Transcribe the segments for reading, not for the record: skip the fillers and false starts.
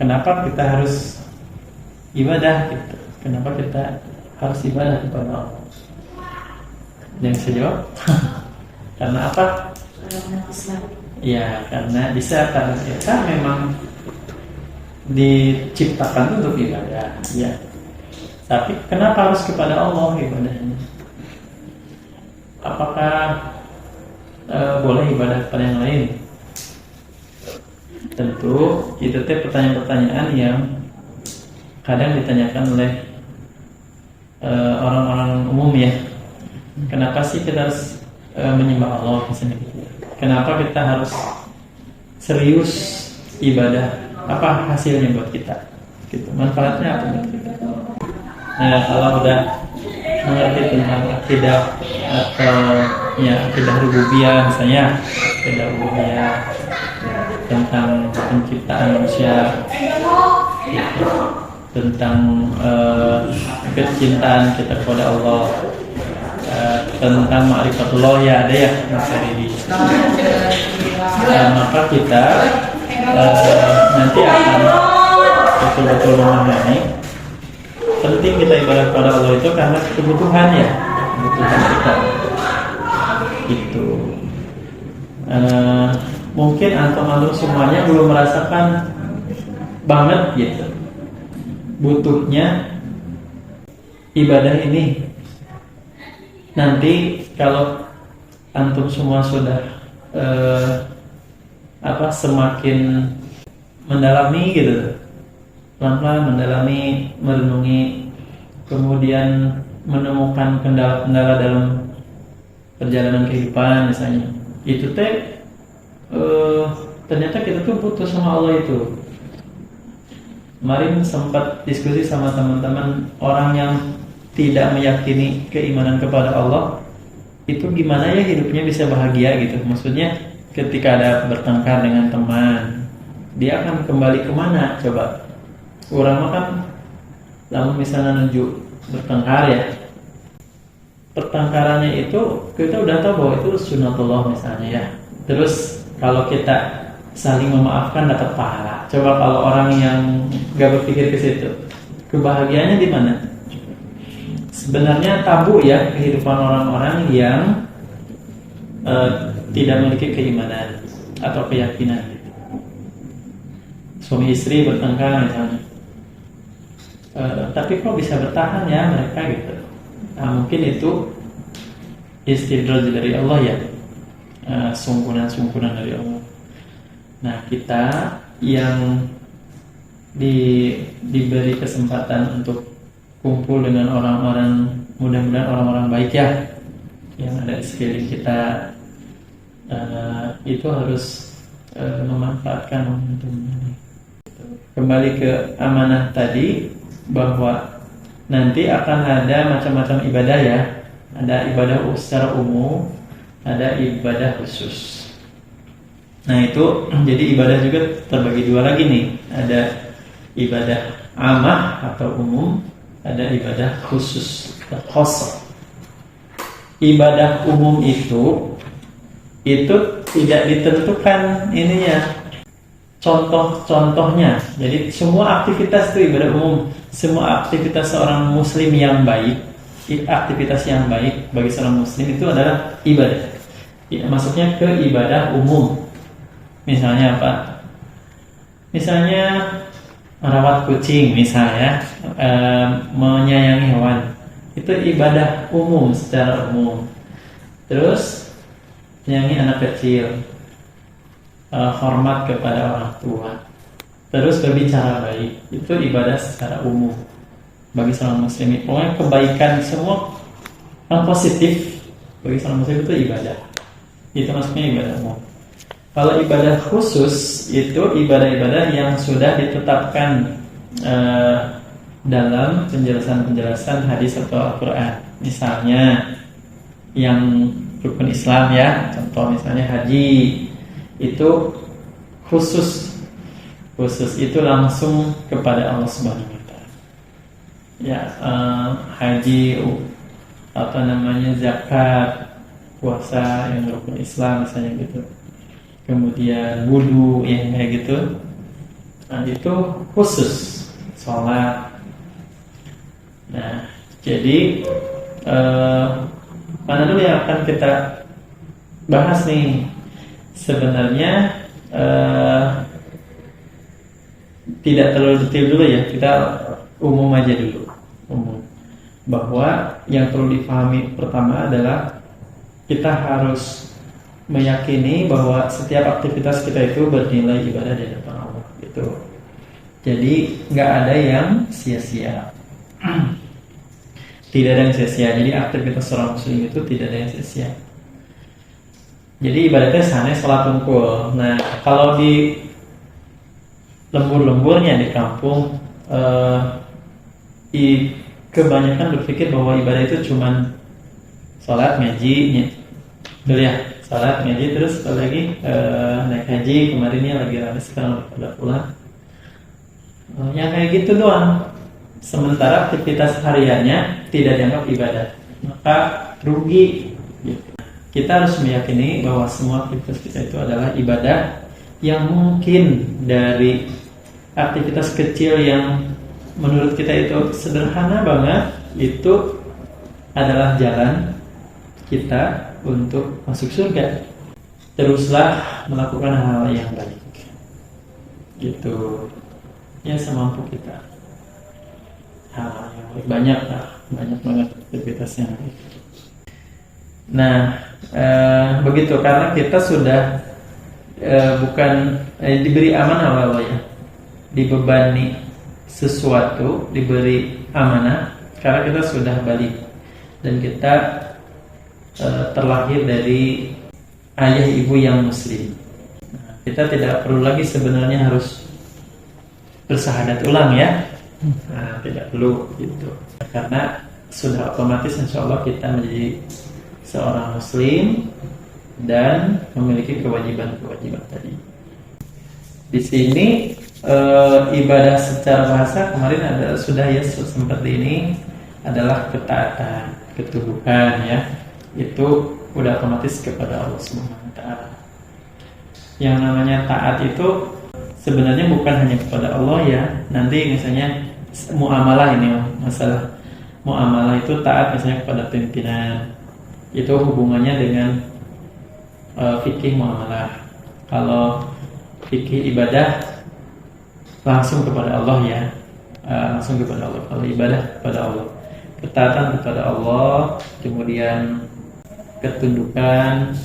kenapa kita harus ibadah gitu? Kenapa kita harus ibadah kepada Allah? Yang saya jawab karena apa? Ya karena karena kita memang diciptakan untuk ibadah, ya. Tapi kenapa harus kepada Allah ibadahnya? Apakah boleh ibadah kepada yang lain? Tentu itu pertanyaan-pertanyaan yang kadang ditanyakan oleh orang-orang umum, ya. Kenapa sih kita harus menyembah Allah misalnya gitu? Kenapa kita harus serius ibadah? Apa hasilnya buat kita? Gitu. Manfaatnya apa buat kita? Nah, kalau udah mengerti tentang akidah atau akidah rububiyah misalnya, akidah rububiyah tentang penciptaan manusia, gitu. Tentang kecintaan kita kepada Allah, tentang ma'rifatullah, ya ada ya materi di maka kita nanti akan betul-betul memahami penting kita ibadah kepada Allah itu karena kebutuhan kita itu. Mungkin antum semuanya belum merasakan banget gitu butuhnya ibadah ini. Nanti kalau antum semua sudah semakin mendalami gitu, pelan-pelan mendalami, merenungi, kemudian menemukan kendala-kendala dalam perjalanan kehidupan misalnya, itu ternyata kita tuh butuh sama Allah itu. Kemarin sempat diskusi sama teman-teman orang yang tidak meyakini keimanan kepada Allah, itu gimana ya hidupnya bisa bahagia gitu. Maksudnya ketika ada bertengkar dengan teman, dia akan kembali kemana coba? Orang makan, lalu misalnya menuju bertengkar ya, pertengkarannya itu kita udah tahu bahwa itu sunatullah misalnya ya. Terus kalau kita saling memaafkan dapat pahala. Coba kalau orang yang gak berpikir ke situ, kebahagiaannya di mana? Sebenarnya tabu ya kehidupan orang-orang yang tidak memiliki keimanan atau keyakinan. Suami istri bertengkar misalnya, tapi kok bisa bertahan ya mereka gitu? Nah, mungkin itu istidraj dari Allah ya, sungkunan dari Allah. Nah, kita yang diberi kesempatan untuk kumpul dengan orang-orang, mudah-mudahan orang-orang baik ya, yang ada di sekeliling kita, itu harus memanfaatkan momentum ini. Kembali ke amanah tadi, bahwa nanti akan ada macam-macam ibadah ya. Ada ibadah secara umum, ada ibadah khusus. Nah itu jadi ibadah juga terbagi dua lagi nih. Ada ibadah amah atau umum, ada ibadah khusus atau khos. Ibadah umum itu tidak ditentukan ininya, contohnya. Jadi semua aktivitas itu ibadah umum. Semua aktivitas seorang muslim yang baik, aktivitas yang baik bagi seorang muslim itu adalah ibadah. Maksudnya ke ibadah umum. Misalnya apa? Misalnya merawat kucing, misalnya menyayangi hewan, itu ibadah umum secara umum. Terus menyayangi anak kecil, hormat kepada orang tua, terus berbicara baik, itu ibadah secara umum bagi seorang muslim. Pokoknya kebaikan semua yang positif bagi seorang muslim itu ibadah. Itu maksudnya ibadah umum. Kalau ibadah khusus itu ibadah-ibadah yang sudah ditetapkan dalam penjelasan-penjelasan hadis atau Al-Quran. Misalnya yang rukun Islam ya, contoh misalnya haji, itu khusus itu langsung kepada Allah Subhanahu wa Ta'ala. Ya, haji, zakat, puasa yang rukun Islam misalnya gitu. Kemudian wudu yang kayak gitu, Nah, itu khusus sholat. Nah, jadi mana dulu yang akan kita bahas nih? Sebenarnya tidak terlalu detail dulu ya, kita umum aja dulu. Umum. Bahwa yang perlu dipahami pertama adalah kita harus meyakini bahwa setiap aktivitas kita itu bernilai ibadah di hadapan Allah gitu. Jadi nggak ada yang sia-sia. Tidak ada yang sia-sia. Jadi aktivitas seorang muslim itu tidak ada yang sia-sia. Jadi ibadatnya sana sholat tungkul. Nah, kalau di lembur-lemburnya di kampung, kebanyakan berpikir bahwa ibadah itu cuman sholat, ngaji, dulu ya, sholat, ngaji, terus lagi naik haji, kemarinnya lagi rame, sekarang udah pulang. Yang kayak gitu doang. Sementara aktivitas hariannya tidak dianggap ibadah, maka rugi. Kita harus meyakini bahwa semua aktivitas kita itu adalah ibadah, yang mungkin dari aktivitas kecil yang menurut kita itu sederhana banget, itu adalah jalan kita untuk masuk surga. Teruslah melakukan hal yang baik, gitu ya, semampu kita. Hal yang baik, banyak banget aktivitas yang baik. Nah, begitu, karena kita sudah bukan diberi amanah oleh Allah ya, dibebani sesuatu, diberi amanah, karena kita sudah balik dan kita terlahir dari ayah ibu yang muslim. Nah, kita tidak perlu lagi sebenarnya harus bersahadat ulang ya. Nah, tidak perlu gitu, karena sudah otomatis insya Allah kita menjadi seorang muslim dan memiliki kewajiban-kewajiban tadi. Di sini ibadah secara bahasa kemarin ada sudah ya seperti ini adalah ketaatan, ketuduhan ya. Itu udah otomatis kepada Allah Subhanahu wa taala. Yang namanya taat itu sebenarnya bukan hanya kepada Allah ya. Nanti misalnya muamalah, ini masalah muamalah itu taat misalnya kepada pimpinan. Itu hubungannya dengan fikih muamalah. Kalau fikih ibadah langsung kepada Allah ya, langsung kepada Allah. Kalau ibadah kepada Allah, ketaatan kepada Allah, kemudian ketundukan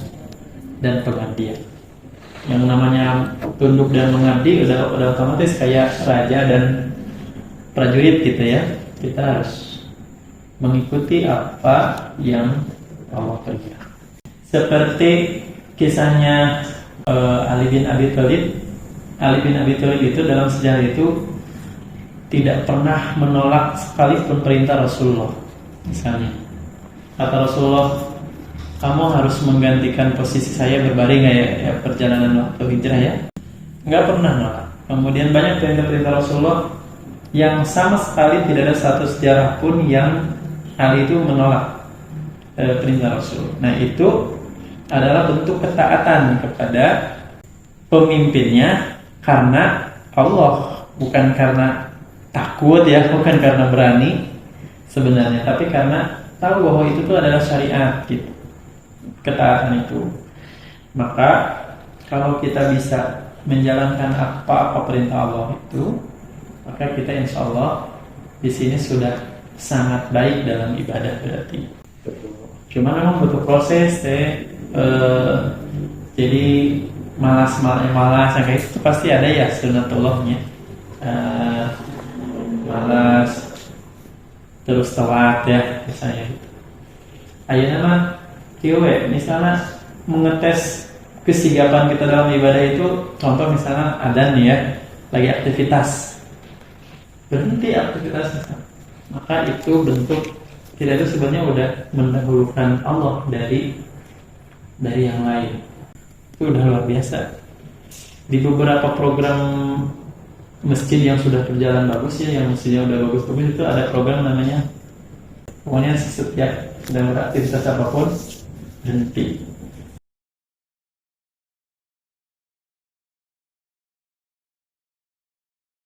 dan pengabdian. Yang namanya tunduk dan mengabdi udah otomatis kayak raja dan prajurit gitu ya. Kita harus mengikuti apa yang Allah perintahkan. Seperti kisahnya Ali bin Abi Thalib. Ali bin Abi Thalib itu dalam sejarah itu tidak pernah menolak sekalipun perintah Rasulullah. Misalnya kata Rasulullah, kamu harus menggantikan posisi saya berbaring ya perjalanan waktu hijrah ya. Nggak pernah nolak. Kemudian banyak perintah-perintah Rasulullah yang sama sekali tidak ada satu sejarah pun yang Ali itu menolak perintah Rasul. Nah, itu adalah bentuk ketaatan kepada pemimpinnya karena Allah, bukan karena takut ya, bukan karena berani sebenarnya, tapi karena tahu bahwa itu tuh adalah syariat gitu. Ketaatan itu. Maka kalau kita bisa menjalankan apa-apa perintah Allah itu, maka kita insya Allah di sini sudah sangat baik dalam ibadah berarti. Cuma memang butuh proses jadi malas kayak itu pasti ada ya sunatullahnya. Malas terus telat ya misalnya. Ayeuna mah kieu we, misalnya mengetes kesigapan kita dalam ibadah itu, contoh misalnya adzan nih ya, lagi aktivitas, berhenti aktivitasnya, maka itu bentuk kita itu sebenarnya udah mendahulukan Allah dari yang lain. Itu udah luar biasa. Di beberapa program masjid yang sudah berjalan bagus ya, yang masjidnya udah bagus itu ada program namanya, pokoknya setiap sedang beraktivitas apapun berhenti.